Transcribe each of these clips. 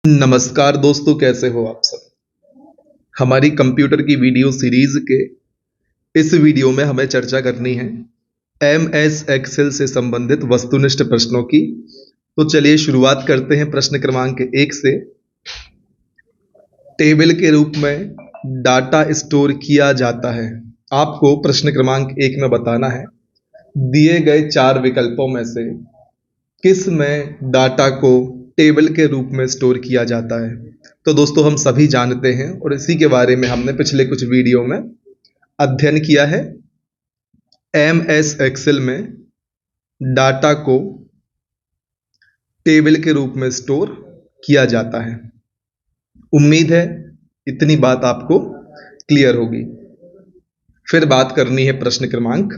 नमस्कार दोस्तों, कैसे हो आप सब। हमारी कंप्यूटर की वीडियो सीरीज के इस वीडियो में हमें चर्चा करनी है एमएस एक्सेल से संबंधित वस्तुनिष्ठ प्रश्नों की। तो चलिए शुरुआत करते हैं प्रश्न क्रमांक 1 से। टेबल के रूप में डाटा स्टोर किया जाता है। आपको प्रश्न क्रमांक 1 में बताना है दिए गए 4 विकल्पों में से किस में डाटा को टेबल के रूप में स्टोर किया जाता है। तो दोस्तों, हम सभी जानते हैं और इसी के बारे में हमने पिछले कुछ वीडियो में अध्ययन किया है। एमएस एक्सेल में डाटा को टेबल के रूप में स्टोर किया जाता है। उम्मीद है इतनी बात आपको क्लियर होगी। फिर बात करनी है प्रश्न क्रमांक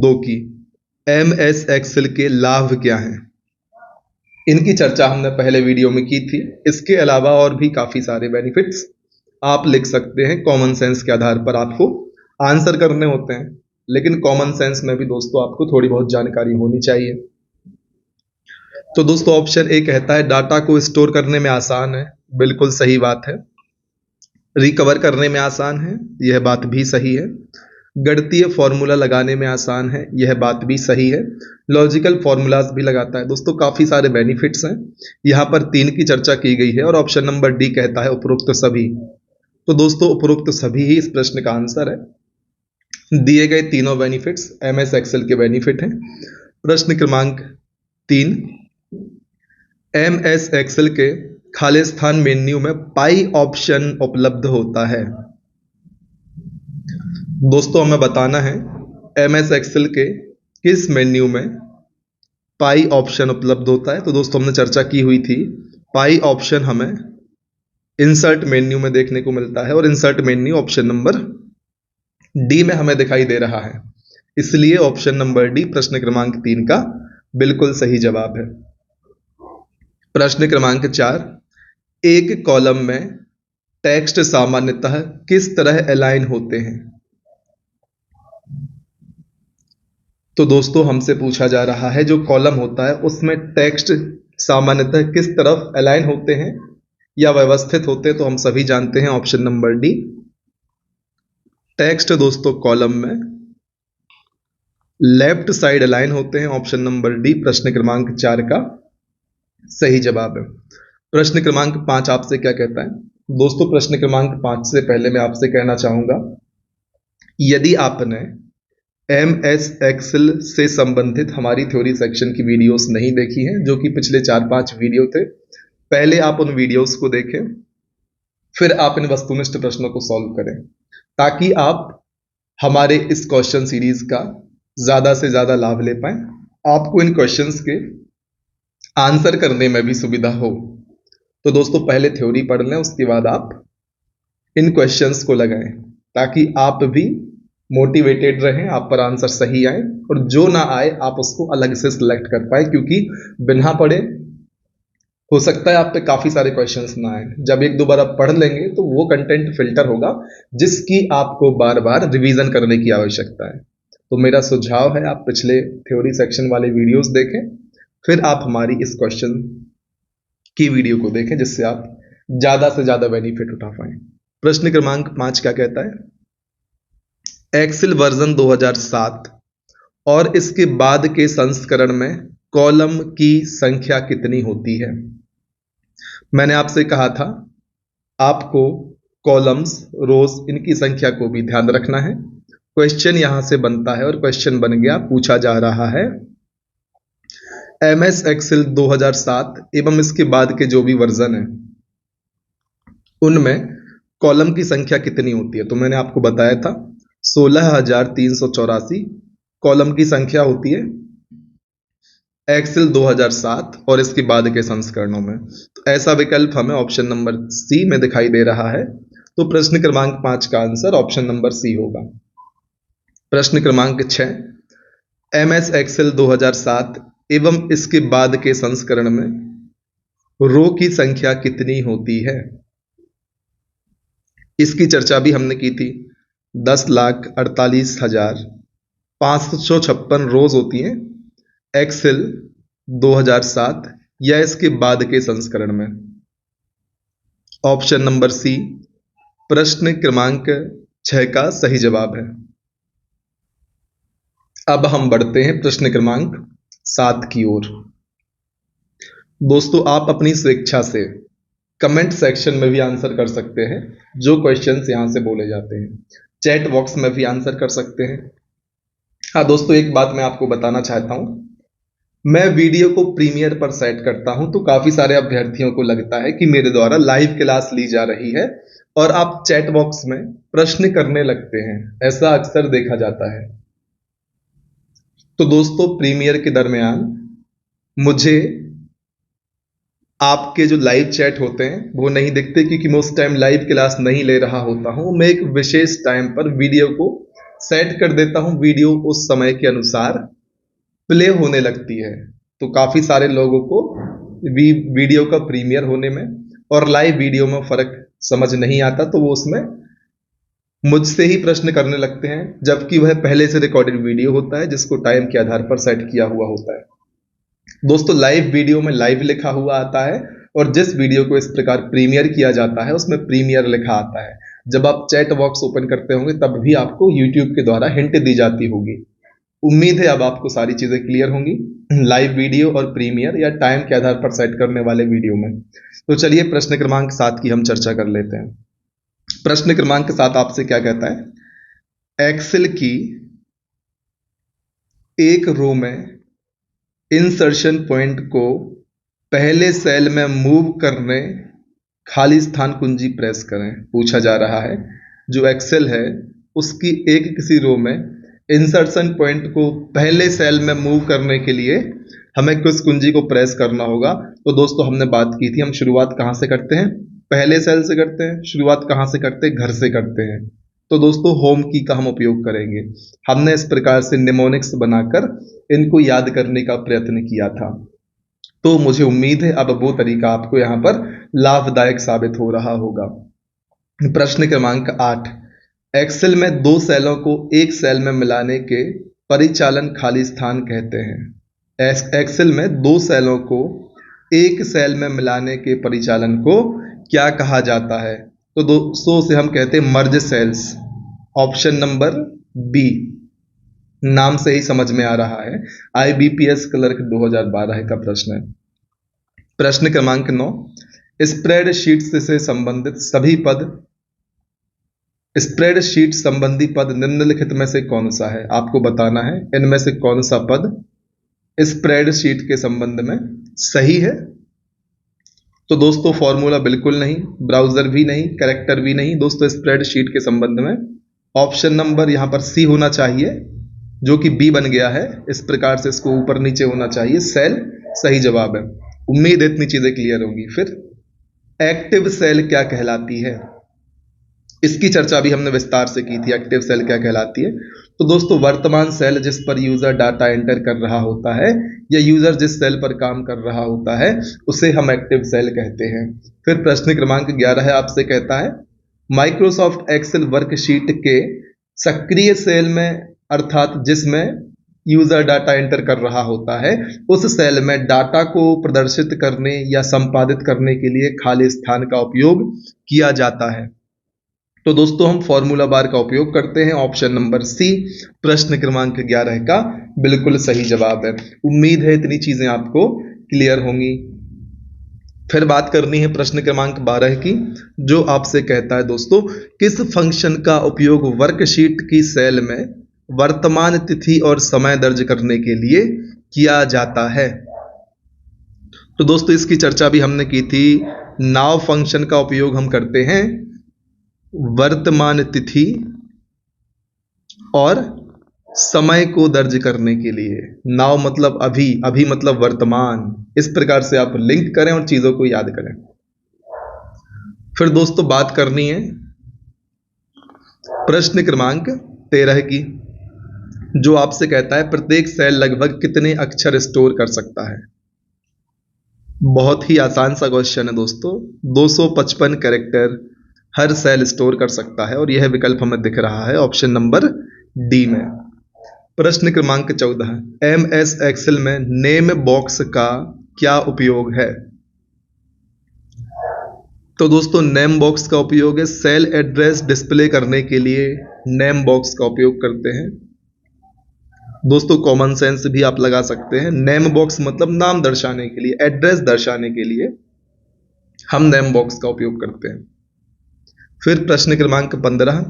2 की। एमएस एक्सेल के लाभ क्या हैं। इनकी चर्चा हमने पहले वीडियो में की थी। इसके अलावा और भी काफी सारे बेनिफिट्स आप लिख सकते हैं। कॉमन सेंस के आधार पर आपको आंसर करने होते हैं, लेकिन कॉमन सेंस में भी दोस्तों आपको थोड़ी बहुत जानकारी होनी चाहिए। तो दोस्तों, ऑप्शन ए कहता है डाटा को स्टोर करने में आसान है। बिल्कुल सही बात है। रिकवर करने में आसान है, यह बात भी सही है। गणितीय फॉर्मूला लगाने में आसान है, यह बात भी सही है। लॉजिकल फॉर्मूलाज भी लगाता है। दोस्तों, काफी सारे बेनिफिट्स हैं। यहाँ पर 3 की चर्चा की गई है और ऑप्शन नंबर डी कहता है उपरोक्त सभी। तो दोस्तों, उपरोक्त सभी ही इस प्रश्न का आंसर है। दिए गए तीनों बेनिफिट्स एमएस एक्सेल के बेनिफिट हैं। प्रश्न क्रमांक 3, एमएस एक्सेल के खालिस्तान मेन्यू में पाई ऑप्शन उपलब्ध होता है। दोस्तों, हमें बताना है एमएस एक्सेल के किस मेन्यू में पाई ऑप्शन उपलब्ध होता है। तो दोस्तों, हमने चर्चा की हुई थी पाई ऑप्शन हमें इंसर्ट मेन्यू में देखने को मिलता है और insert menu option number D में हमें दिखाई दे रहा है। इसलिए ऑप्शन नंबर डी प्रश्न क्रमांक 3 का बिल्कुल सही जवाब है। प्रश्न क्रमांक 4, एक कॉलम में टेक्स्ट सामान्यतः किस तरह अलाइन होते हैं। तो दोस्तों, हमसे पूछा जा रहा है जो कॉलम होता है उसमें टेक्स्ट सामान्यतः किस तरफ अलाइन होते हैं या व्यवस्थित होते हैं। तो हम सभी जानते हैं ऑप्शन नंबर डी। टेक्स्ट दोस्तों कॉलम में लेफ्ट साइड अलाइन होते हैं। ऑप्शन नंबर डी प्रश्न क्रमांक 4 का सही जवाब है। प्रश्न क्रमांक 5 आपसे क्या कहता है। दोस्तों, प्रश्न क्रमांक 5 से पहले मैं आपसे कहना चाहूंगा, यदि आपने एमएस एक्सेल से संबंधित हमारी थ्योरी सेक्शन की वीडियोस नहीं देखी हैं, जो कि पिछले 4-5 वीडियो थे, पहले आप उन वीडियोस को देखें, फिर आप इन वस्तुनिष्ठ प्रश्नों को सॉल्व करें, ताकि आप हमारे इस क्वेश्चन सीरीज का ज्यादा से ज्यादा लाभ ले पाए। आपको इन क्वेश्चंस के आंसर करने में भी सुविधा हो। तो दोस्तों, पहले थ्योरी पढ़ लें, उसके बाद आप इन क्वेश्चंस को लगाएं, ताकि आप भी मोटिवेटेड रहें, आप पर आंसर सही आए, और जो ना आए आप उसको अलग से सिलेक्ट कर पाए, क्योंकि बिना पढ़े हो सकता है आप पे काफी सारे क्वेश्चंस ना आए। जब 1-2 बार आप पढ़ लेंगे तो वो कंटेंट फिल्टर होगा जिसकी आपको बार बार रिवीजन करने की आवश्यकता है। तो मेरा सुझाव है आप पिछले थ्योरी सेक्शन वाले वीडियोस देखें, फिर आप हमारी इस क्वेश्चन की वीडियो को देखें, जिससे आप ज्यादा से ज्यादा बेनिफिट उठा पाए। प्रश्न क्रमांक 5 क्या कहता है। एक्सेल वर्जन 2007 और इसके बाद के संस्करण में कॉलम की संख्या कितनी होती है। मैंने आपसे कहा था आपको कॉलम्स, रोज, इनकी संख्या को भी ध्यान रखना है। क्वेश्चन यहां से बनता है और क्वेश्चन बन गया, पूछा जा रहा है एमएस एक्सेल 2007 एवं इसके बाद के जो भी वर्जन है उनमें कॉलम की संख्या कितनी होती है। तो मैंने आपको बताया था 16,384 कॉलम की संख्या होती है एक्सेल 2007 और इसके बाद के संस्करणों में। तो ऐसा विकल्प हमें ऑप्शन नंबर सी में दिखाई दे रहा है। तो प्रश्न क्रमांक 5 का आंसर ऑप्शन नंबर सी होगा। प्रश्न क्रमांक 6, एमएस एक्सेल 2007 एवं इसके बाद के संस्करण में रो की संख्या कितनी होती है। इसकी चर्चा भी हमने की थी। 10,48,556 रोज होती हैं एक्सेल 2007 या इसके बाद के संस्करण में। ऑप्शन नंबर सी प्रश्न क्रमांक 6 का सही जवाब है। अब हम बढ़ते हैं प्रश्न क्रमांक 7 की ओर। दोस्तों आप अपनी स्वेच्छा से कमेंट सेक्शन में भी आंसर कर सकते हैं, जो क्वेश्चंस यहां से बोले जाते हैं। चैट बॉक्स में भी आंसर कर सकते हैं। हाँ दोस्तों, एक बात मैं आपको बताना चाहता हूं, मैं वीडियो को प्रीमियर पर सेट करता हूं तो काफी सारे अभ्यर्थियों को लगता है कि मेरे द्वारा लाइव क्लास ली जा रही है और आप चैट बॉक्स में प्रश्न करने लगते हैं, ऐसा अक्सर देखा जाता है। तो दोस्तों प्रीमियर के दरमियान मुझे आपके जो लाइव चैट होते हैं वो नहीं दिखते, क्योंकि मैं उस टाइम लाइव क्लास नहीं ले रहा होता हूं। मैं एक विशेष टाइम पर वीडियो को सेट कर देता हूं, वीडियो उस समय के अनुसार प्ले होने लगती है। तो काफी सारे लोगों को वीडियो का प्रीमियर होने में और लाइव वीडियो में फर्क समझ नहीं आता, तो वो उसमें मुझसे ही प्रश्न करने लगते हैं, जबकि वह पहले से रिकॉर्डेड वीडियो होता है जिसको टाइम के आधार पर सेट किया हुआ होता है। दोस्तों लाइव वीडियो में लाइव लिखा हुआ आता है और जिस वीडियो को इस प्रकार प्रीमियर किया जाता है उसमें प्रीमियर लिखा आता है। जब आप चैट बॉक्स ओपन करते होंगे तब भी आपको यूट्यूब के द्वारा हिंट दी जाती होगी। उम्मीद है अब आपको सारी चीजें क्लियर होंगी, लाइव वीडियो और प्रीमियर या टाइम के आधार पर सेट करने वाले वीडियो में। तो चलिए प्रश्न क्रमांक 7 की हम चर्चा कर लेते हैं। प्रश्न क्रमांक 7 आपसे क्या कहता है, एक्सेल की एक रो में इंसर्शन पॉइंट को पहले सेल में मूव करने खाली स्थान कुंजी प्रेस करें। पूछा जा रहा है जो एक्सेल है उसकी एक किसी रो में इंसर्शन पॉइंट को पहले सेल में मूव करने के लिए हमें किस कुंजी को प्रेस करना होगा। तो दोस्तों हमने बात की थी, हम शुरुआत कहां से करते हैं, पहले सेल से करते हैं। शुरुआत कहां से करते हैं, घर से करते हैं। तो दोस्तों होम की का हम उपयोग करेंगे। हमने इस प्रकार से निमोनिक्स बनाकर इनको याद करने का प्रयत्न किया था, तो मुझे उम्मीद है अब वो तरीका आपको यहां पर लाभदायक साबित हो रहा होगा। प्रश्न क्रमांक 8, एक्सेल में दो सेलों को एक सेल में मिलाने के परिचालन खाली स्थान कहते हैं। एक्सेल में दो सेलों को एक सेल में मिलाने के परिचालन को क्या कहा जाता है। तो दोस्तों उसे हम कहते हैं merge cells. Option number B, नाम से ही समझ में आ रहा है, IBPS क्लर्क 2012 का प्रश्न है। प्रश्न क्रमांक 9, स्प्रेडशीट से संबंधित सभी पद, स्प्रेडशीट संबंधी पद निम्नलिखित में से कौन सा है। आपको बताना है इनमें से कौन सा पद स्प्रेडशीट के संबंध में सही है। तो दोस्तों फॉर्मूला बिल्कुल नहीं, ब्राउजर भी नहीं, कैरेक्टर भी नहीं। दोस्तों स्प्रेडशीट के संबंध में ऑप्शन नंबर यहां पर सी होना चाहिए, जो कि बी बन गया है। इस प्रकार से इसको ऊपर नीचे होना चाहिए, सेल सही जवाब है। उम्मीद है इतनी चीजें क्लियर होंगी। फिर एक्टिव सेल क्या कहलाती है, इसकी चर्चा भी हमने विस्तार से की थी। एक्टिव सेल क्या कहलाती है, तो दोस्तों वर्तमान सेल जिस पर यूजर डाटा एंटर कर रहा होता है या यूजर जिस सेल पर काम कर रहा होता है उसे हम एक्टिव सेल कहते हैं। फिर प्रश्न क्रमांक 11 है, आपसे कहता है माइक्रोसॉफ्ट एक्सेल वर्कशीट के सक्रिय सेल में, अर्थात जिसमें यूजर डाटा एंटर कर रहा होता है, उस सेल में डाटा को प्रदर्शित करने या संपादित करने के लिए खाली स्थान का उपयोग किया जाता है। तो दोस्तों हम फॉर्मूला बार का उपयोग करते हैं। ऑप्शन नंबर सी प्रश्न क्रमांक 11 का बिल्कुल सही जवाब है। उम्मीद है इतनी चीजें आपको क्लियर होंगी। फिर बात करनी है प्रश्न क्रमांक 12 की, जो आपसे कहता है दोस्तों किस फंक्शन का उपयोग वर्कशीट की सेल में वर्तमान तिथि और समय दर्ज करने के लिए किया जाता है। तो दोस्तों इसकी चर्चा भी हमने की थी। नाउ फंक्शन का उपयोग हम करते हैं वर्तमान तिथि और समय को दर्ज करने के लिए। नाउ मतलब अभी, अभी मतलब वर्तमान। इस प्रकार से आप लिंक करें और चीजों को याद करें। फिर दोस्तों बात करनी है प्रश्न क्रमांक 13 की, जो आपसे कहता है प्रत्येक सेल लगभग कितने अक्षर स्टोर कर सकता है। बहुत ही आसान सा क्वेश्चन है दोस्तों। 255 कैरेक्टर हर सेल स्टोर कर सकता है और यह विकल्प हमें दिख रहा है ऑप्शन नंबर डी में। प्रश्न क्रमांक 14, MS एक्सेल में नेम बॉक्स का क्या उपयोग है। तो दोस्तों नेम बॉक्स का उपयोग है सेल एड्रेस डिस्प्ले करने के लिए, नेम बॉक्स का उपयोग करते हैं। दोस्तों कॉमन सेंस भी आप लगा सकते हैं, नेम बॉक्स मतलब नाम दर्शाने के लिए, एड्रेस दर्शाने के लिए हम नेम बॉक्स का उपयोग करते हैं। फिर प्रश्न क्रमांक 15,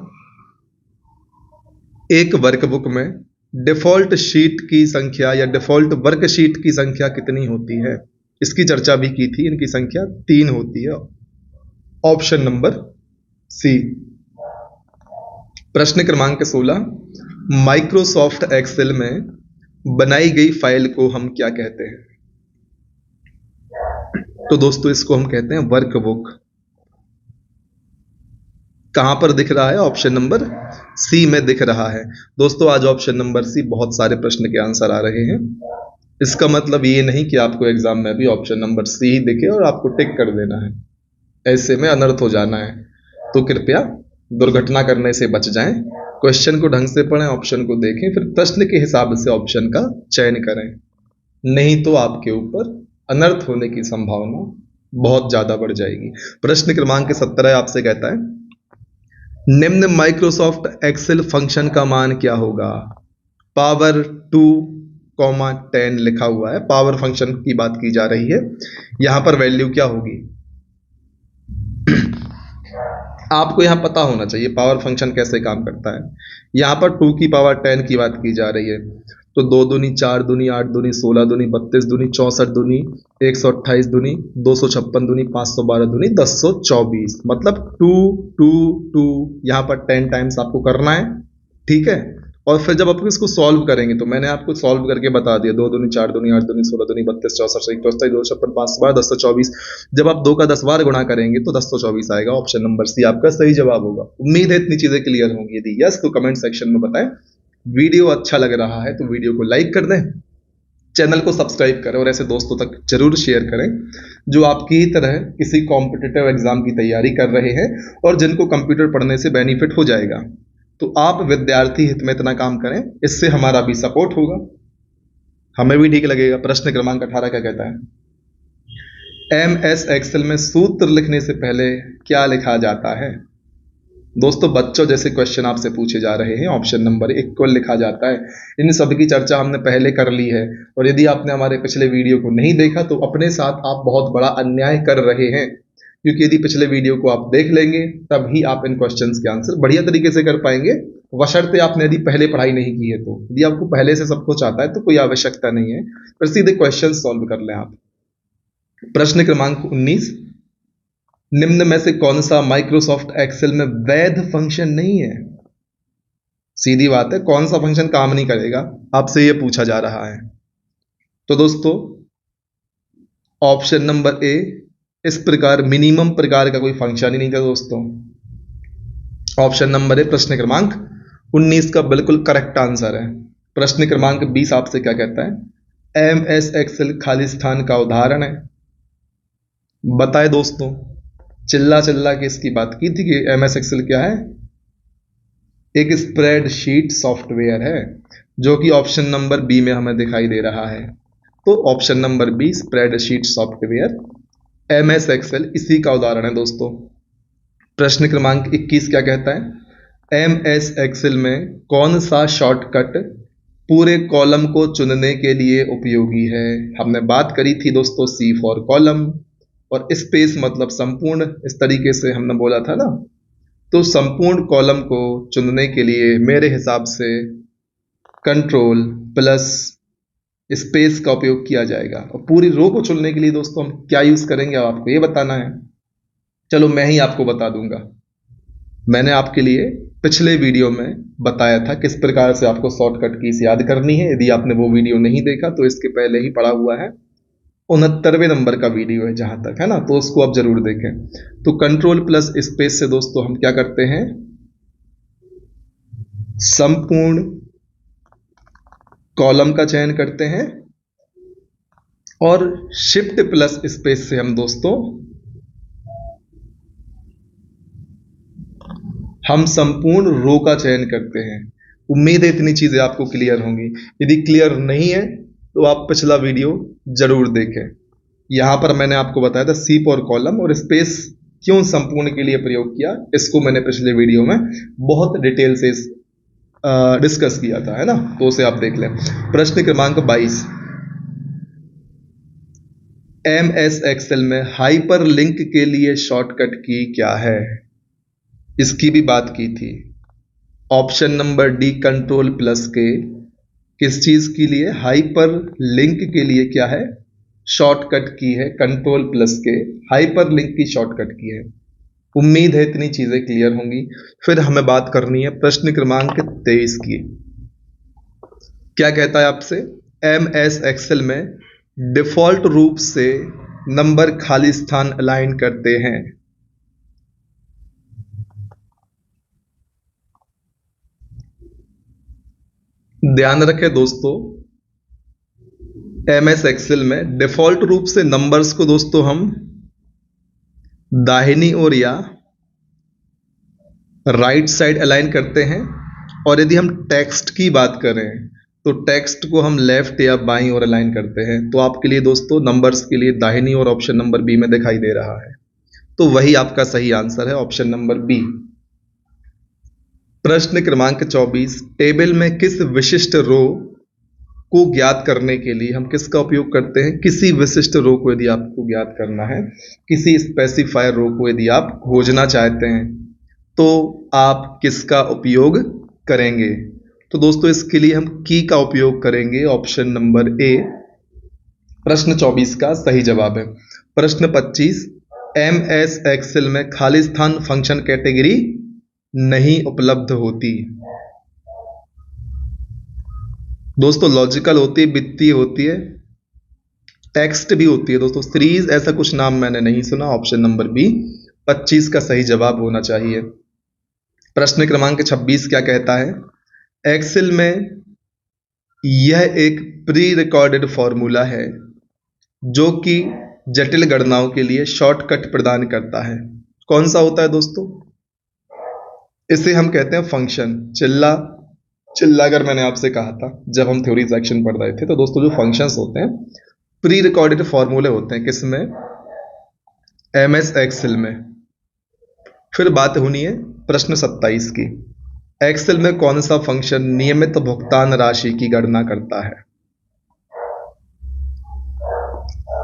एक वर्कबुक में डिफॉल्ट शीट की संख्या या डिफॉल्ट वर्कशीट की संख्या कितनी होती है? इसकी चर्चा भी की थी, इनकी संख्या 3 होती है, ऑप्शन नंबर सी। प्रश्न क्रमांक 16, माइक्रोसॉफ्ट एक्सेल में बनाई गई फाइल को हम क्या कहते हैं? तो दोस्तों इसको हम कहते हैं वर्कबुक। कहां पर दिख रहा है? ऑप्शन नंबर सी में दिख रहा है। दोस्तों आज ऑप्शन नंबर सी बहुत सारे प्रश्न के आंसर आ रहे हैं। इसका मतलब ये नहीं कि आपको एग्जाम में भी ऑप्शन नंबर सी ही दिखे और आपको टिक कर देना है, ऐसे में अनर्थ हो जाना है। तो कृपया दुर्घटना करने से बच जाएं, क्वेश्चन को ढंग से पढ़ें, ऑप्शन को देखें, फिर प्रश्न के हिसाब से ऑप्शन का चयन करें, नहीं तो आपके ऊपर अनर्थ होने की संभावना बहुत ज्यादा बढ़ जाएगी। प्रश्न क्रमांक 17 आपसे कहता है निम्न माइक्रोसॉफ्ट एक्सेल फंक्शन का मान क्या होगा? पावर 2,10 लिखा हुआ है, पावर फंक्शन की बात की जा रही है। यहां पर वैल्यू क्या होगी? आपको यहां पता होना चाहिए पावर फंक्शन कैसे काम करता है। यहां पर 2 की पावर 10 की बात की जा रही है, तो 2 दूनी 4 दूनी 8 दूनी 16 दूनी 32 दूनी 64 दूनी 128 दूनी 256 दूनी 512 दूनी 1024, मतलब 2 2 2 यहाँ पर 10 टाइम्स आपको करना है, ठीक है। और फिर जब आप इसको सॉल्व करेंगे, तो मैंने आपको सॉल्व करके बता दिया, 2 दूनी 4 दूनी 8 दूनी 16 दूनी 32 64 128 256 512 1024। जब आप 2 का 10 बार गुणा करेंगे तो 1024 आएगा। ऑप्शन नंबर सी आपका सही जवाब होगा। उम्मीद है इतनी चीजें क्लियर होंगी। यदि यस तो कमेंट सेक्शन में बताएं। वीडियो अच्छा लग रहा है तो वीडियो को लाइक कर दें, चैनल को सब्सक्राइब करें और ऐसे दोस्तों तक जरूर शेयर करें जो आपकी ही तरह किसी कॉम्पिटिटिव एग्जाम की तैयारी कर रहे हैं और जिनको कंप्यूटर पढ़ने से बेनिफिट हो जाएगा। तो आप विद्यार्थी हित में इतना काम करें, इससे हमारा भी सपोर्ट होगा, हमें भी ठीक लगेगा। प्रश्न क्रमांक 18 क्या कहता है? MS एक्सेल में सूत्र लिखने से पहले क्या लिखा जाता है? दोस्तों बच्चों जैसे क्वेश्चन आपसे पूछे जा रहे हैं, ऑप्शन नंबर इक्वल लिखा जाता है। इन सब की चर्चा हमने पहले कर ली है, और यदि आपने हमारे पिछले वीडियो को नहीं देखा तो अपने साथ आप बहुत बड़ा अन्याय कर रहे हैं, क्योंकि यदि पिछले वीडियो को आप देख लेंगे तभी आप इन क्वेश्चंस के आंसर बढ़िया तरीके से कर पाएंगे, बशर्ते आपने यदि पहले पढ़ाई नहीं की है। तो यदि आपको पहले से सब कुछ आता है तो कोई आवश्यकता नहीं है, फिर सीधे क्वेश्चन सॉल्व कर लें आप। प्रश्न क्रमांक 19, निम्न में से कौन सा माइक्रोसॉफ्ट एक्सेल में वैध फंक्शन नहीं है? सीधी बात है, कौन सा फंक्शन काम नहीं करेगा, आपसे यह पूछा जा रहा है। तो दोस्तों ऑप्शन नंबर ए, इस प्रकार मिनिमम प्रकार का कोई फंक्शन ही नहीं था दोस्तों। ऑप्शन नंबर ए प्रश्न क्रमांक 19 का बिल्कुल करेक्ट आंसर है। प्रश्न क्रमांक 20 आपसे क्या कहता है? MS एक्सेल खाली स्थान का उदाहरण है। बताए दोस्तों, चिल्ला चिल्ला के इसकी बात की थी कि MS एक्सेल क्या है? एक स्प्रेडशीट सॉफ्टवेयर है, जो कि ऑप्शन नंबर बी में हमें दिखाई दे रहा है। तो option number B spreadsheet software MS Excel इसी का उदाहरण है दोस्तों। प्रश्न क्रमांक 21 क्या कहता है? MS एक्सेल में कौन सा शॉर्टकट पूरे कॉलम को चुनने के लिए उपयोगी है? हमने बात करी थी दोस्तों C फॉर कॉलम, और स्पेस मतलब संपूर्ण, इस तरीके से हमने बोला था ना। तो संपूर्ण कॉलम को चुनने के लिए मेरे हिसाब से कंट्रोल प्लस स्पेस का उपयोग किया जाएगा, और पूरी रो को चुनने के लिए दोस्तों हम क्या यूज करेंगे आपको ये बताना है। चलो मैं ही आपको बता दूंगा, मैंने आपके लिए पिछले वीडियो में बताया था किस प्रकार से आपको शॉर्टकट कीज याद करनी है। यदि आपने वो वीडियो नहीं देखा तो इसके पहले ही पड़ा हुआ है, 69वें नंबर का वीडियो है जहां तक है ना, तो उसको आप जरूर देखें। तो कंट्रोल प्लस स्पेस से दोस्तों हम क्या करते हैं? संपूर्ण कॉलम का चयन करते हैं, और शिफ्ट प्लस स्पेस से हम दोस्तों संपूर्ण रो का चयन करते हैं। उम्मीद है इतनी चीजें आपको क्लियर होंगी। यदि क्लियर नहीं है तो आप पिछला वीडियो जरूर देखें। यहां पर मैंने आपको बताया था C फॉर कॉलम और स्पेस क्यों संपूर्ण के लिए प्रयोग किया, इसको मैंने पिछले वीडियो में बहुत डिटेल से डिस्कस किया था, है ना, तो उसे आप देख लें। प्रश्न क्रमांक 22, MS एक्सेल में हाइपरलिंक के लिए शॉर्टकट की क्या है, इसकी भी बात की थी। ऑप्शन नंबर डी Ctrl+K किस चीज के लिए, हाइपर लिंक के लिए क्या है, शॉर्टकट की है Ctrl+K, हाइपर लिंक की शॉर्टकट की है। उम्मीद है इतनी चीजें क्लियर होंगी। फिर हमें बात करनी है प्रश्न क्रमांक 23 की। क्या कहता है आपसे, MS एक्सेल में डिफॉल्ट रूप से नंबर खाली स्थान अलाइन करते हैं। ध्यान रखें दोस्तों, MS एक्सेल में डिफॉल्ट रूप से नंबर्स को दोस्तों हम दाहिनी ओर या राइट साइड अलाइन करते हैं, और यदि हम टेक्स्ट की बात करें तो टेक्स्ट को हम लेफ्ट या बाईं ओर अलाइन करते हैं। तो आपके लिए दोस्तों नंबर्स के लिए दाहिनी ओर ऑप्शन नंबर बी में दिखाई दे रहा है, तो वही आपका सही आंसर है, ऑप्शन नंबर बी। प्रश्न क्रमांक 24, टेबल में किस विशिष्ट रो को ज्ञात करने के लिए हम किसका उपयोग करते हैं, किसी विशिष्ट रो को यदि आपको ज्ञात करना है, किसी स्पेसिफायर रो को यदि आप खोजना चाहते हैं तो आप किसका उपयोग करेंगे। तो दोस्तों इसके लिए हम की का उपयोग करेंगे, ऑप्शन नंबर ए प्रश्न 24 का सही जवाब है। प्रश्न 25, MS एक्सेल में खाली स्थान फंक्शन कैटेगरी नहीं उपलब्ध होती। दोस्तों लॉजिकल होती है, वित्तीय होती है, टेक्स्ट भी होती है दोस्तों, सीरीज ऐसा कुछ नाम मैंने नहीं सुना, ऑप्शन नंबर बी 25 का सही जवाब होना चाहिए। प्रश्न क्रमांक 26 क्या कहता है, एक्सेल में यह एक प्री रिकॉर्डेड फॉर्मूला है जो कि जटिल गणनाओं के लिए शॉर्टकट प्रदान करता है। कौन सा होता है दोस्तों, इसे हम कहते हैं फंक्शन। चिल्लाकर मैंने आपसे कहा था जब हम थ्योरी सेक्शन पढ़ रहे थे, तो दोस्तों जो फंक्शंस होते हैं प्री रिकॉर्डेड फॉर्मूले होते हैं, किसमें, MS एक्सेल में। फिर बात होनी है प्रश्न 27 की, एक्सेल में कौन सा फंक्शन नियमित भुगतान राशि की गणना करता है।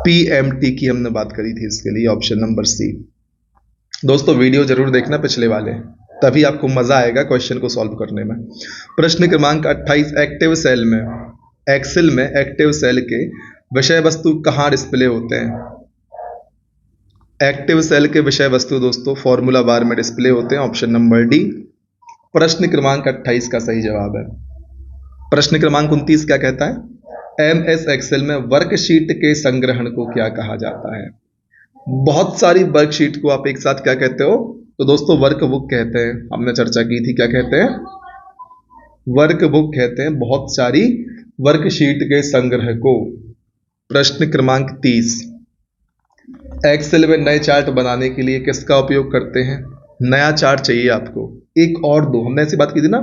PMT की हमने बात करी थी इसके लिए, ऑप्शन नंबर सी। दोस्तों वीडियो जरूर देखना पिछले वाले, तभी आपको मजा आएगा क्वेश्चन को सॉल्व करने में। प्रश्न क्रमांक 28, एक्टिव सेल में, एक्सेल में एक्टिव सेल के विषय वस्तु कहां डिस्प्ले होते हैं। एक्टिव सेल के विषय वस्तु दोस्तों फॉर्मूला बार में डिस्प्ले होते हैं, ऑप्शन नंबर डी प्रश्न क्रमांक 28 का सही जवाब है। प्रश्न क्रमांक 29 क्या कहता है, MS एक्सेल में वर्कशीट के संग्रहण को क्या कहा जाता है। बहुत सारी वर्कशीट को आप एक साथ क्या कहते हो, तो दोस्तों वर्कबुक कहते हैं, हमने चर्चा की थी, क्या कहते हैं, वर्कबुक कहते हैं बहुत सारी वर्कशीट के संग्रह को। प्रश्न क्रमांक 30, एक्सेल में नए चार्ट बनाने के लिए किसका उपयोग करते हैं। नया चार्ट चाहिए आपको, एक और दो, हमने ऐसी बात की थी ना,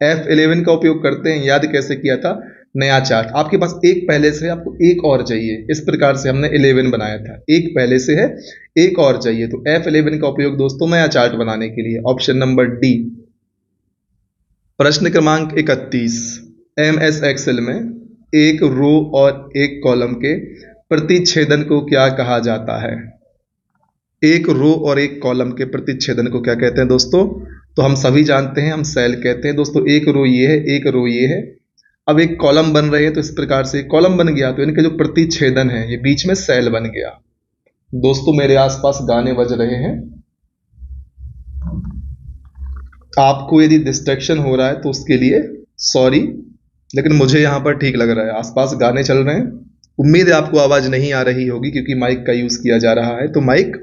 F11 का उपयोग करते हैं, याद कैसे किया था, नया चार्ट। आपके पास एक पहले से है, आपको एक और चाहिए, इस प्रकार से हमने 11 बनाया था, एक पहले से है एक और चाहिए, तो F11 का उपयोग दोस्तों नया चार्ट बनाने के लिए, ऑप्शन नंबर डी। प्रश्न क्रमांक 31, MS एक्सेल में एक रो और एक कॉलम के प्रतिच्छेदन को क्या कहा जाता है। एक रो और एक कॉलम के प्रतिच्छेदन को क्या कहते हैं दोस्तों, तो हम सभी जानते हैं, हम सेल कहते हैं दोस्तों। एक रो ये है, एक रो ये है, अब एक कॉलम बन रहे हैं, तो इस प्रकार से कॉलम बन गया, तो इनके जो प्रतिच्छेदन है ये बीच में सेल बन गया। दोस्तों मेरे आसपास गाने बज रहे हैं, आपको यदि डिस्ट्रैक्शन हो रहा है तो उसके लिए सॉरी, लेकिन मुझे यहां पर ठीक लग रहा है, आसपास गाने चल रहे हैं। उम्मीद है आपको आवाज नहीं आ रही होगी क्योंकि माइक का यूज किया जा रहा है, तो माइक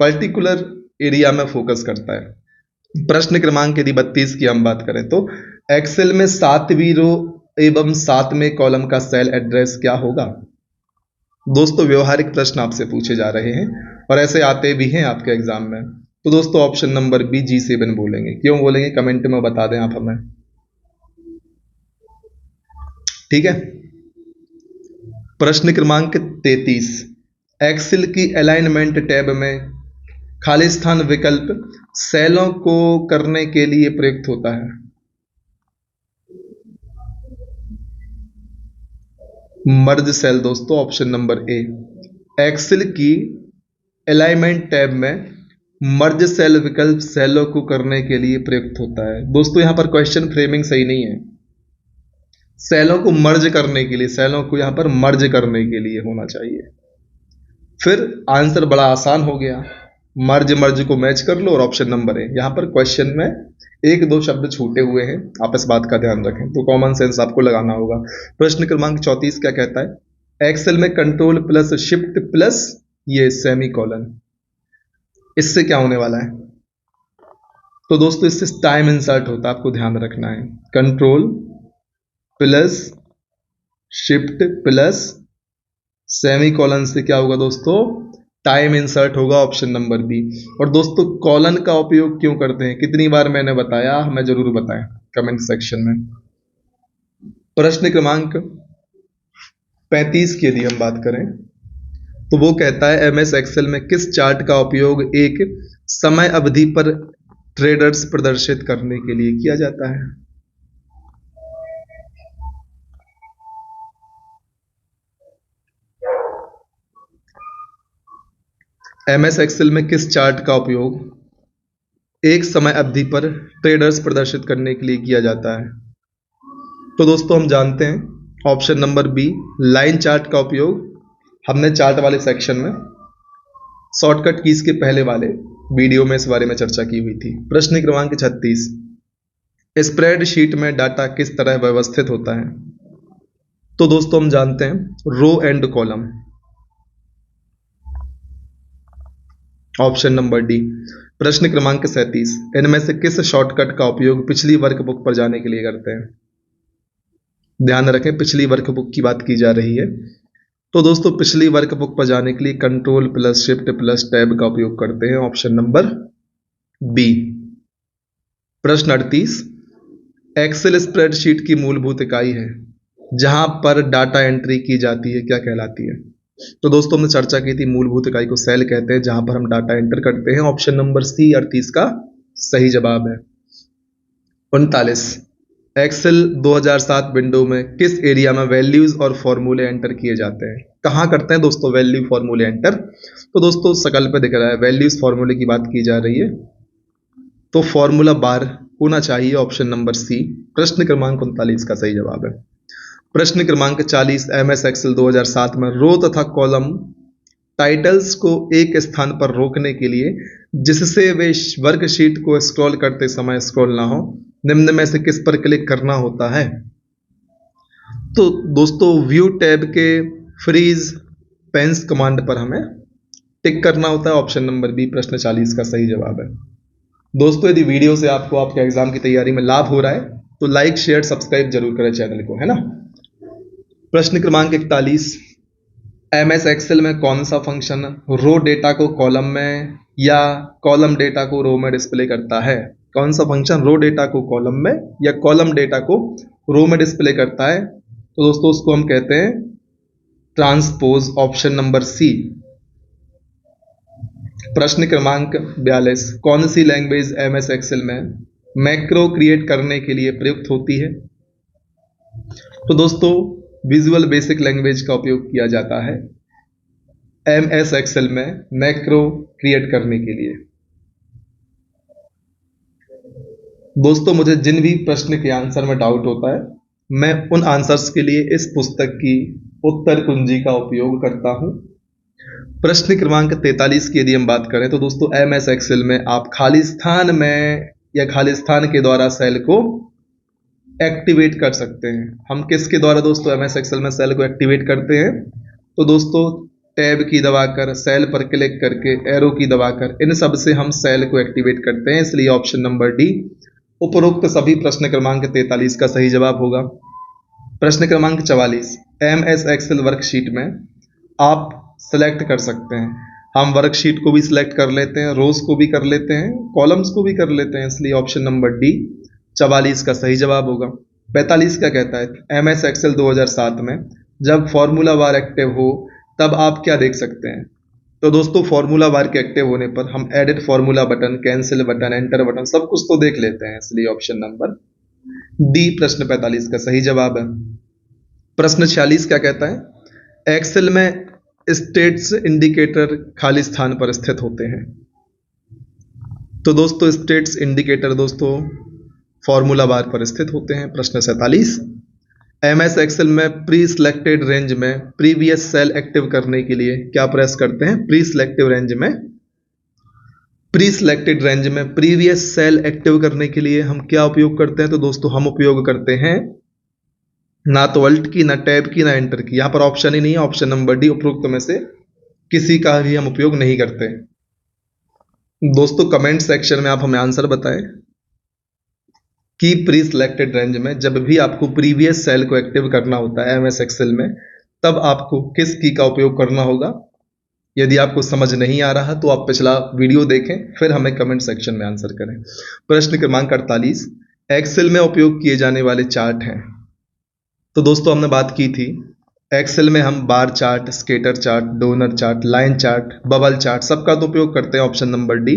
पर्टिकुलर एरिया में फोकस करता है। प्रश्न क्रमांक यदि 32 की हम बात करें तो एक्सेल में 7वीं रो एवं 7वें कॉलम का सेल एड्रेस क्या होगा। दोस्तों व्यवहारिक प्रश्न आपसे पूछे जा रहे हैं और ऐसे आते भी हैं आपके एग्जाम में, तो दोस्तों ऑप्शन नंबर बी G7 बोलेंगे। क्यों बोलेंगे कमेंट में बता दें आप हमें, ठीक है। प्रश्न क्रमांक 33, एक्सेल की अलाइनमेंट टैब में खालिस्तान विकल्प सेलों को करने के लिए प्रयुक्त होता है। मर्ज सेल दोस्तों, ऑप्शन नंबर ए। एक्सेल की अलाइनमेंट टैब में मर्ज सेल विकल्प सेलों को करने के लिए प्रयुक्त होता है। दोस्तों यहां पर क्वेश्चन फ्रेमिंग सही नहीं है। सेलों को मर्ज करने के लिए, सेलों को यहां पर मर्ज करने के लिए होना चाहिए। फिर आंसर बड़ा आसान हो गया, मर्ज मर्ज को मैच कर लो और ऑप्शन नंबर ए। यहां पर क्वेश्चन में एक दो शब्द छूटे हुए हैं, आप इस बात का ध्यान रखें, तो कॉमन सेंस आपको लगाना होगा। प्रश्न क्रमांक 34 क्या कहता है? एक्सेल में कंट्रोल प्लस शिफ्ट प्लस ये सेमी कॉलन, इससे क्या होने वाला है? तो दोस्तों इससे टाइम इंसर्ट होता है, आपको ध्यान रखना है। Control plus shift plus semi colon से क्या होगा दोस्तों? टाइम इंसर्ट होगा, ऑप्शन नंबर बी। और दोस्तों कॉलन का उपयोग क्यों करते हैं, कितनी बार मैंने बताया, हमें जरूर बताएं कमेंट सेक्शन में। प्रश्न क्रमांक 35 की यदि हम बात करें तो वो कहता है एमएस एक्सेल में किस चार्ट का उपयोग एक समय अवधि पर ट्रेडर्स प्रदर्शित करने के लिए किया जाता है? एमएस एक्सेल में किस चार्ट का उपयोग एक समय अवधि पर ट्रेडर्स प्रदर्शित करने के लिए किया जाता है? तो दोस्तों हम जानते हैं option number B, line chart का उपयोग हमने चार्ट वाले सेक्शन में शॉर्टकट कीज के पहले वाले वीडियो में इस बारे में चर्चा की हुई थी। प्रश्न क्रमांक 36, स्प्रेडशीट में डाटा किस तरह व्यवस्थित होता है? तो दोस्तों हम जानते हैं row and column, option number D. प्रश्न क्रमांक 37, इनमें से किस शॉर्टकट का उपयोग पिछली वर्कबुक पर जाने के लिए करते हैं? ध्यान रखें पिछली वर्कबुक की बात की जा रही है। तो दोस्तों पिछली वर्कबुक पर जाने के लिए control plus shift plus tab का उपयोग करते हैं, ऑप्शन नंबर बी। प्रश्न 38, एक्सेल स्प्रेडशीट की मूलभूत इकाई है जहां पर डाटा एंट्री की जाती है, क्या कहलाती है? तो दोस्तों हमने चर्चा की थी मूलभूत इकाई को सेल कहते हैं जहां पर हम डाटा एंटर करते हैं, ऑप्शन नंबर सी 38 का सही जवाब है। 39, एक्सेल 2007 विंडो में किस एरिया में वैल्यूज और फॉर्मूले एंटर किए जाते हैं? कहां करते हैं दोस्तों वैल्यू फॉर्मूले एंटर? तो दोस्तों शकल पे दिख रहा है वैल्यूज फॉर्मूले की बात की जा रही है, तो फॉर्मूला बार होना चाहिए, ऑप्शन नंबर सी। प्रश्न क्रमांक 39 का सही जवाब है। प्रश्न क्रमांक 40, एमएस एक्सेल 2007 में रो तथा कॉलम टाइटल्स को एक स्थान पर रोकने के लिए जिससे वे वर्कशीट को स्क्रॉल करते समय स्क्रॉल ना हो, निम्न में से किस पर क्लिक करना होता है? तो दोस्तों व्यू टैब के फ्रीज पेंस कमांड पर हमें टिक करना होता है, ऑप्शन नंबर बी। प्रश्न 40 का सही जवाब है। दोस्तों यदि वीडियो से आपको आपके एग्जाम की तैयारी में लाभ हो रहा है तो लाइक शेयर सब्सक्राइब जरूर करें चैनल को, है ना। प्रश्न क्रमांक 41, एमएस एक्सेल में कौन सा फंक्शन रो डेटा को कॉलम में या कॉलम डेटा को रो में डिस्प्ले करता है? कौन सा फंक्शन रो डेटा को कॉलम में या कॉलम डेटा को रो में डिस्प्ले करता है? तो दोस्तों उसको हम कहते हैं ट्रांसपोज, ऑप्शन नंबर सी। प्रश्न क्रमांक 42, कौन सी लैंग्वेज एमएस एक्सेल में मैक्रो क्रिएट करने के लिए प्रयुक्त होती है? तो दोस्तों विजुअल बेसिक लैंग्वेज का उपयोग किया जाता है एमएस एक्सेल में मैक्रो क्रिएट करने के लिए। दोस्तों मुझे जिन भी प्रश्न के आंसर में डाउट होता है मैं उन आंसर्स के लिए इस पुस्तक की उत्तर कुंजी का उपयोग करता हूं। प्रश्न क्रमांक 43 की यदि हम बात करें तो दोस्तों एमएस एक्सेल में आप खालिस्तान में या खालिस्तान के द्वारा सेल को एक्टिवेट कर सकते हैं। हम किसके द्वारा दोस्तों एमएस एक्सेल में सेल को एक्टिवेट करते हैं? तो दोस्तों टैब की दबाकर, सेल पर क्लिक करके, एरो की दबाकर, इन सब से हम सेल को एक्टिवेट करते हैं, इसलिए ऑप्शन नंबर डी उपरोक्त सभी प्रश्न क्रमांक 43 का सही जवाब होगा। प्रश्न क्रमांक 44, एमएस एक्सेल वर्कशीट में आप सेलेक्ट कर सकते हैं। हम वर्कशीट को भी सिलेक्ट कर लेते हैं, रोज को भी कर लेते हैं, कॉलम्स को भी कर लेते हैं, इसलिए ऑप्शन नंबर डी 44 का सही जवाब होगा। 45 क्या कहता है? एमएस एक्सेल 2007 में जब फॉर्मूला बार एक्टिव हो तब आप क्या देख सकते हैं? तो दोस्तों फॉर्मूला बार के एक्टिव होने पर हम edit formula button, cancel button, enter button सब कुछ तो देख लेते हैं, इसलिए ऑप्शन नंबर डी प्रश्न 45 का सही जवाब है। प्रश्न 46 क्या कहता है? एक्सेल में स्टेट्स इंडिकेटर खाली स्थान पर स्थित होते हैं। तो दोस्तों स्टेट्स इंडिकेटर दोस्तों फॉर्मूला बार पर स्थित होते हैं। प्रश्न 47, एमएस एक्सेल में प्री सिलेक्टेड रेंज में प्रीवियस सेल एक्टिव करने के लिए क्या प्रेस करते हैं? प्री सिलेक्टिव रेंज में, प्री सिलेक्टेड रेंज में प्रीवियस सेल एक्टिव करने के लिए हम क्या उपयोग करते हैं? तो दोस्तों हम उपयोग करते हैं ना तो अल्ट की, ना टैब की, ना एंटर की। यहां पर ऑप्शन ही नहीं है, ऑप्शन नंबर डी उपरोक्त में से किसी का भी हम उपयोग नहीं करते। दोस्तों कमेंट सेक्शन में आप हमें आंसर बताएं कि प्री सिलेक्टेड रेंज में जब भी आपको प्रीवियस सेल को एक्टिव करना होता है एमएस एक्सेल में, तब आपको किस की का उपयोग करना होगा। यदि आपको समझ नहीं आ रहा तो आप पिछला वीडियो देखें, फिर हमें कमेंट सेक्शन में आंसर करें। प्रश्न क्रमांक 48, एक्सेल में उपयोग किए जाने वाले चार्ट हैं। तो दोस्तों हमने बात की थी एक्सेल में हम bar chart, scatter chart, donut chart, line chart, bubble chart सबका तो उपयोग करते हैं। ऑप्शन नंबर डी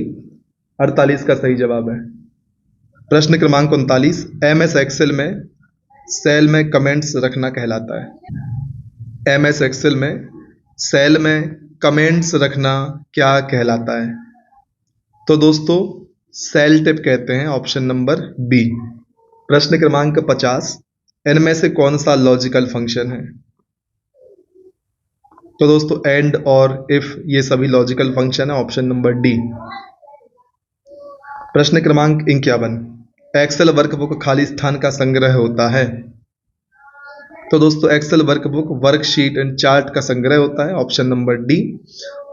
48 का सही जवाब है। प्रश्न क्रमांक 39, एमएस एक्सेल में सेल में कमेंट्स रखना कहलाता है। एमएस एक्सेल में सेल में कमेंट्स रखना क्या कहलाता है? तो दोस्तों सेल टिप कहते हैं। Option number B. प्रश्न क्रमांक 50, इनमें से कौन सा लॉजिकल फंक्शन है? तो दोस्तों एंड और इफ ये सभी लॉजिकल फंक्शन है। Option number D. प्रश्न क्रमांक 51, एक्सेल वर्कबुक खाली स्थान का संग्रह होता है। तो दोस्तों Excel workbook worksheet and chart का संग्रह होता है। Option number D.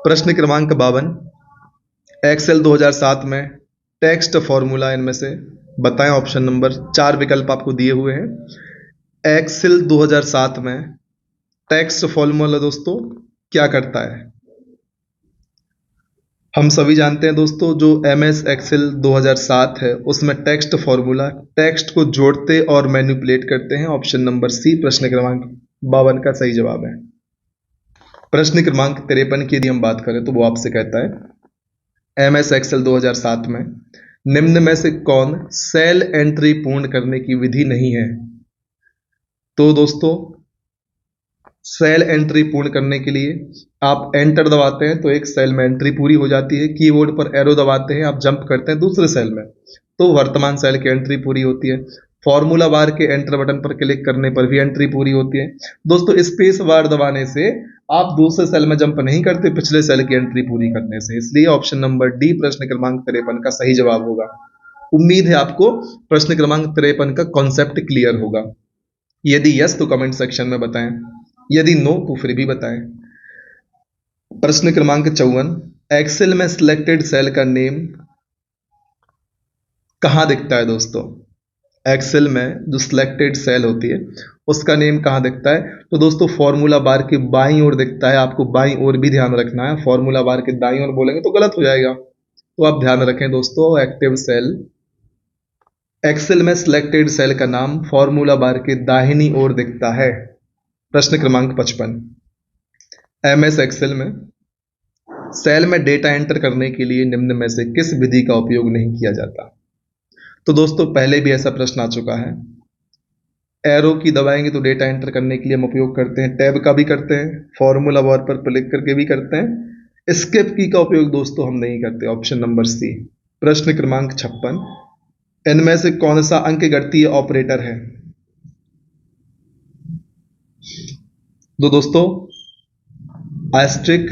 प्रश्न क्रमांक 52, एक्सेल 2007 में टेक्स्ट फॉर्मूला इनमें से बताएं। ऑप्शन नंबर 4 विकल्प आपको दिए हुए हैं। एक्सेल 2007 में टेक्स्ट फॉर्मूला दोस्तों क्या करता है? हम सभी जानते हैं दोस्तों जो एमएस एक्सेल 2007 है उसमें टेक्स्ट फॉर्मूला टेक्स्ट को जोड़ते और मैनिपुलेट करते हैं। ऑप्शन नंबर सी प्रश्न क्रमांक 52 का सही जवाब है। प्रश्न क्रमांक 53 की यदि हम बात करें तो वो आपसे कहता है एमएस एक्सेल 2007 में निम्न में से कौन सेल एंट्री पूर्ण करने की विधि नहीं है? तो दोस्तों सेल एंट्री पूर्ण करने के लिए आप एंटर दबाते हैं तो एक सेल में एंट्री पूरी हो जाती है। कीबोर्ड पर एरो दबाते हैं, आप जंप करते हैं दूसरे सेल में तो वर्तमान सेल की एंट्री पूरी होती है। फॉर्मूला बार के एंटर बटन पर क्लिक करने पर भी एंट्री पूरी होती है। दोस्तों स्पेस बार दबाने से आप दूसरे सेल में जंप नहीं करते, पिछले सेल की एंट्री पूरी करने से। इसलिए ऑप्शन नंबर डी प्रश्न क्रमांक 53 का सही जवाब होगा। उम्मीद है आपको प्रश्न क्रमांक 53 का कॉन्सेप्ट क्लियर होगा। यदि यस तो कमेंट सेक्शन में बताएं, यदि नो तो फिर भी बताएं। प्रश्न क्रमांक 54, एक्सेल में सिलेक्टेड सेल का नेम कहां दिखता है? दोस्तों एक्सेल में जो सिलेक्टेड सेल होती है उसका नेम कहां दिखता है? तो दोस्तों फॉर्मूला बार के बाईं ओर दिखता है। आपको बाईं ओर भी ध्यान रखना है, फॉर्मूला बार के दाईं ओर बोलेंगे तो गलत हो जाएगा, तो आप ध्यान रखें दोस्तों। एक्टिव सेल एक्सेल में सिलेक्टेड सेल का नाम फॉर्मूला बार के दाहिनी ओर दिखता है। प्रश्न क्रमांक 55, एमएस एक्सेल में सेल में डेटा एंटर करने के लिए निम्न में से किस विधि का उपयोग नहीं किया जाता? तो दोस्तों पहले भी ऐसा प्रश्न आ चुका है। एरो की दबाएंगे तो डेटा एंटर करने के लिए हम उपयोग करते हैं, टैब का भी करते हैं, फॉर्मूला बार पर क्लिक करके भी करते हैं। एस्केप की का उपयोग दोस्तों हम नहीं करते। Option number C. प्रश्न क्रमांक 56, इनमें से कौन सा अंक गणितीय ऑपरेटर है? तो दोस्तों एस्ट्रिक,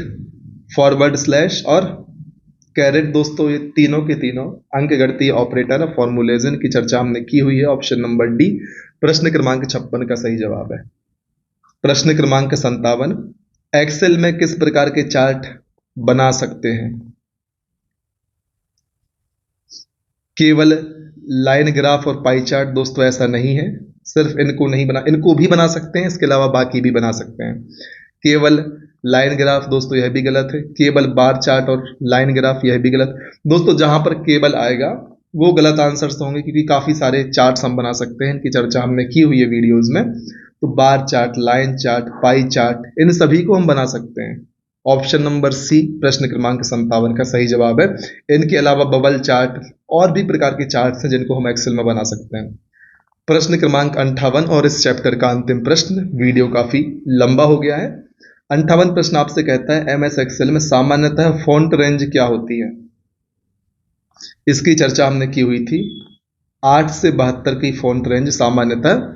फॉरवर्ड स्लैश और कैरेट दोस्तों ये तीनों के तीनों अंक गणितीय ऑपरेटर फॉर्मूलेजन की चर्चा हमने की हुई है। ऑप्शन नंबर डी प्रश्न क्रमांक 56 का सही जवाब है। प्रश्न क्रमांक 57, एक्सेल में किस प्रकार के चार्ट बना सकते हैं? केवल लाइन ग्राफ और पाई चार्ट दोस्तों ऐसा नहीं है, सिर्फ इनको भी बना सकते हैं, इसके अलावा बाकी भी बना सकते हैं। केवल लाइन ग्राफ दोस्तों यह भी गलत है, केवल बार चार्ट और लाइन ग्राफ यह भी गलत। दोस्तों जहां पर केवल आएगा वो गलत आंसर्स होंगे, क्योंकि काफी सारे चार्ट्स हम बना सकते हैं, इनकी चर्चा हमने की हुई है वीडियोस में। तो bar chart, line chart, pie chart इन सभी को हम बना सकते हैं। ऑप्शन नंबर सी प्रश्न क्रमांक 57 का सही जवाब है। इनके अलावा बबल चार्ट और भी प्रकार के चार्ट्स हैं जिनको हम एक्सेल में बना सकते हैं। प्रश्न क्रमांक 58 और इस चैप्टर का अंतिम प्रश्न। वीडियो काफी लंबा हो गया है। 58 प्रश्न आपसे कहता है एमएस एक्सेल में सामान्यतः फॉन्ट रेंज क्या होती है। इसकी चर्चा हमने की हुई थी। 8 से 72 की फॉन्ट रेंज सामान्यतः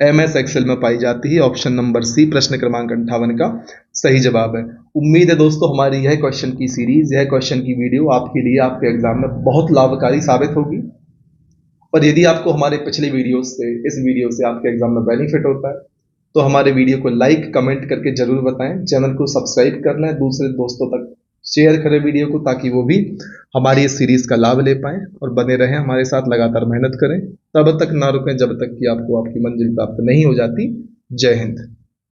एमएस एक्सेल में पाई जाती है। ऑप्शन नंबर सी प्रश्न क्रमांक 58 का सही जवाब है। उम्मीद है दोस्तों हमारी यह क्वेश्चन की सीरीज, यह क्वेश्चन की वीडियो आपके लिए आपके एग्जाम में बहुत लाभकारी साबित होगी। और यदि आपको हमारे पिछले वीडियो से इस वीडियो से आपके एग्जाम में बेनिफिट होता है तो हमारे वीडियो को लाइक कमेंट करके जरूर बताएं। चैनल को सब्सक्राइब कर लें, दूसरे दोस्तों तक शेयर करें वीडियो को, ताकि वो भी हमारी इस सीरीज का लाभ ले पाएं और बने रहें हमारे साथ, लगातार मेहनत करें। तब तक ना रुकें जब तक कि आपको आपकी मंजिल प्राप्त नहीं हो जाती। जय हिंद।